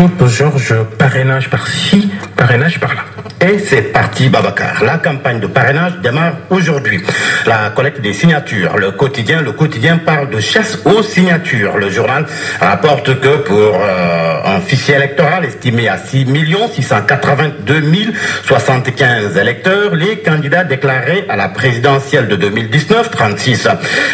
Diop, Georges, parrainage par-ci, parrainage par-là. Et c'est parti, Babacar. La campagne de parrainage démarre aujourd'hui. La collecte des signatures. Le quotidien parle de chasse aux signatures. Le journal rapporte que pour un fichier électoral estimé à 6 682 075 électeurs, les candidats déclarés à la présidentielle de 2019, 36,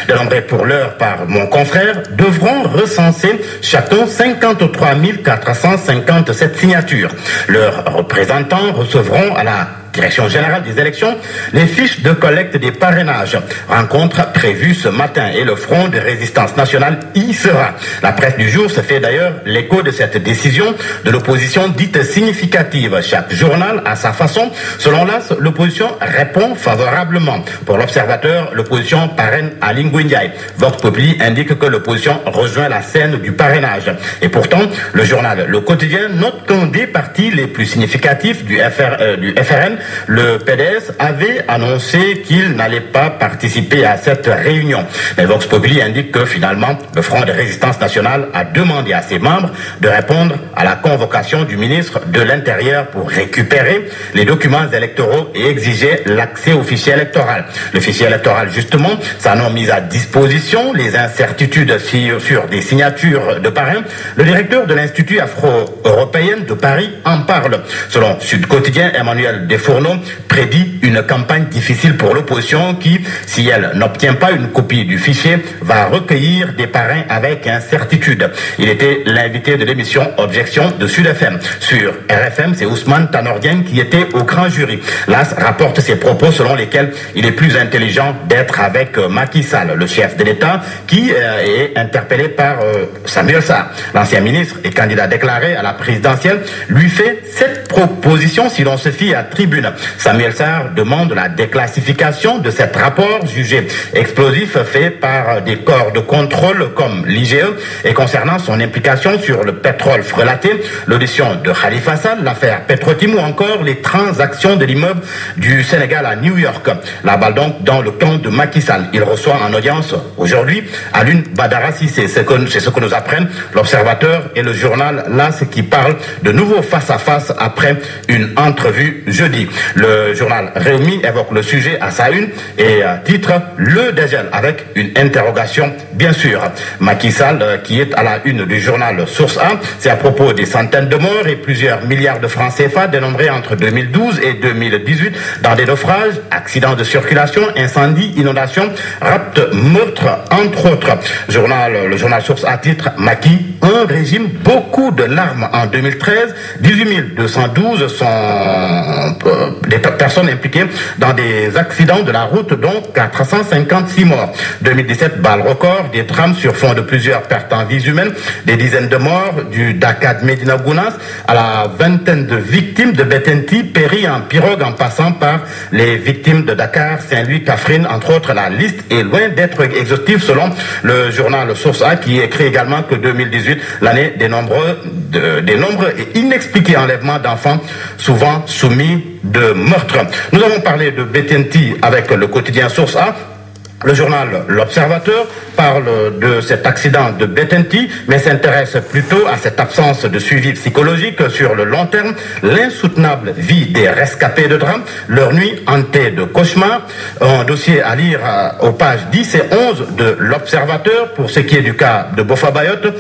dénombrés pour l'heure par mon confrère, devront recenser chacun 53 457 signatures. Leurs représentants recevront à la Direction générale des élections, les fiches de collecte des parrainages. Rencontre prévue ce matin et le Front de résistance nationale y sera. La presse du jour se fait d'ailleurs l'écho de cette décision de l'opposition dite significative. Chaque journal à sa façon. Selon l'AS, l'opposition répond favorablement. Pour l'Observateur, l'opposition parraine Aly Ngouille Ndiaye. Vox Populi indique que l'opposition rejoint la scène du parrainage. Et pourtant, le journal Le Quotidien note qu'un des partis les plus significatifs du FRN, le PDS, avait annoncé qu'il n'allait pas participer à cette réunion. Mais Vox Populi indique que finalement, le Front de résistance nationale a demandé à ses membres de répondre à la convocation du ministre de l'Intérieur pour récupérer les documents électoraux et exiger l'accès au fichier électoral. Le fichier électoral, justement, s'en a mis à disposition. Les incertitudes sur des signatures de parrain. Le directeur de l'Institut afro-européen de Paris en parle. Selon Sud Quotidien, Emmanuel Desfourneaux prédit une campagne difficile pour l'opposition qui, si elle n'obtient pas une copie du fichier, va recueillir des parrains avec incertitude. Il était l'invité de l'émission Objection de Sud FM. Sur RFM, c'est Ousmane Tanor Dieng qui était au grand jury. L'AS rapporte ses propos selon lesquels il est plus intelligent d'être avec Macky Sall, le chef de l'État, qui est interpellé par Samuel Sarr. L'ancien ministre et candidat déclaré à la présidentielle lui fait cette proposition si l'on se fie à Tribune. Samuel Sarr demande la déclassification de cet rapport jugé explosif fait par des corps de contrôle comme l'IGE et concernant son implication sur le pétrole frelaté, l'audition de Khalifa Sall, l'affaire Petrotim ou encore les transactions de l'immeuble du Sénégal à New York. La balle donc dans le camp de Macky Sall. Il reçoit en audience aujourd'hui Alioune Badara Cissé. C'est ce que nous apprennent l'Observateur et le journal LAS qui parle de nouveau face-à-face après une entrevue jeudi. Le journal Réumi évoque le sujet à sa une et titre le dégel avec une interrogation bien sûr. Macky Sall qui est à la une du journal Source A, c'est à propos des centaines de morts et plusieurs milliards de francs CFA dénombrés entre 2012 et 2018 dans des naufrages, accidents de circulation, incendies, inondations, rapts, meurtres entre autres. Le journal Source A titre Macky, un régime, beaucoup de larmes en 2013, 18 212 sont des personnes impliquées dans des accidents de la route, dont 456 morts. 2017, balle record, des drames sur fond de plusieurs pertes en vies humaines, des dizaines de morts, du Dakar Medina Gounass à la vingtaine de victimes de Bettenty, péri en pirogue en passant par les victimes de Dakar, Saint-Louis, Kaffrine, entre autres. La liste est loin d'être exhaustive selon le journal Source A qui écrit également que 2018, l'année des nombreux et inexpliqués enlèvements d'enfants, souvent soumis de meurtre. Nous avons parlé de Bettenty avec le quotidien Source A. Le journal L'Observateur parle de cet accident de Bettenty, mais s'intéresse plutôt à cette absence de suivi psychologique sur le long terme, l'insoutenable vie des rescapés de drame, leur nuit hantée de cauchemars. Un dossier à lire aux pages 10 et 11 de L'Observateur. Pour ce qui est du cas de Boffa Bayotte,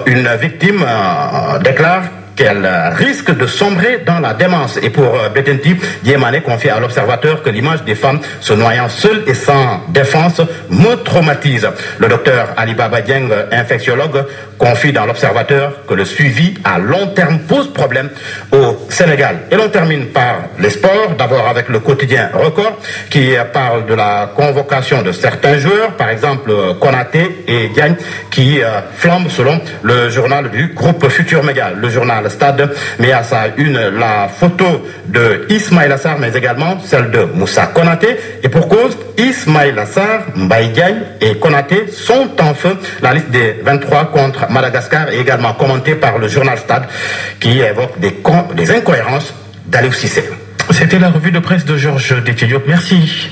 une victime déclare qu'elle risque de sombrer dans la démence. Et pour Bettenty, Diemane confie à l'Observateur que l'image des femmes se noyant seules et sans défense me traumatise. Le docteur Ali Baba Dieng, infectiologue, confie dans l'Observateur que le suivi à long terme pose problème au Sénégal. Et l'on termine par les sports, d'abord avec le quotidien Record, qui parle de la convocation de certains joueurs, par exemple Konaté et Diagne, qui flambent selon le journal du groupe Futur Média. Le journal Stade met à sa une la photo de Ismaïla Sarr, mais également celle de Moussa Konaté. Et pour cause, Ismaïla Sarr, Mbaye Diagne et Konaté sont en feu. La liste des 23 contre Madagascar est également commentée par le journal Stade qui évoque des incohérences d'Aliou Cissé. C'était la revue de presse de Georges Diop. Merci.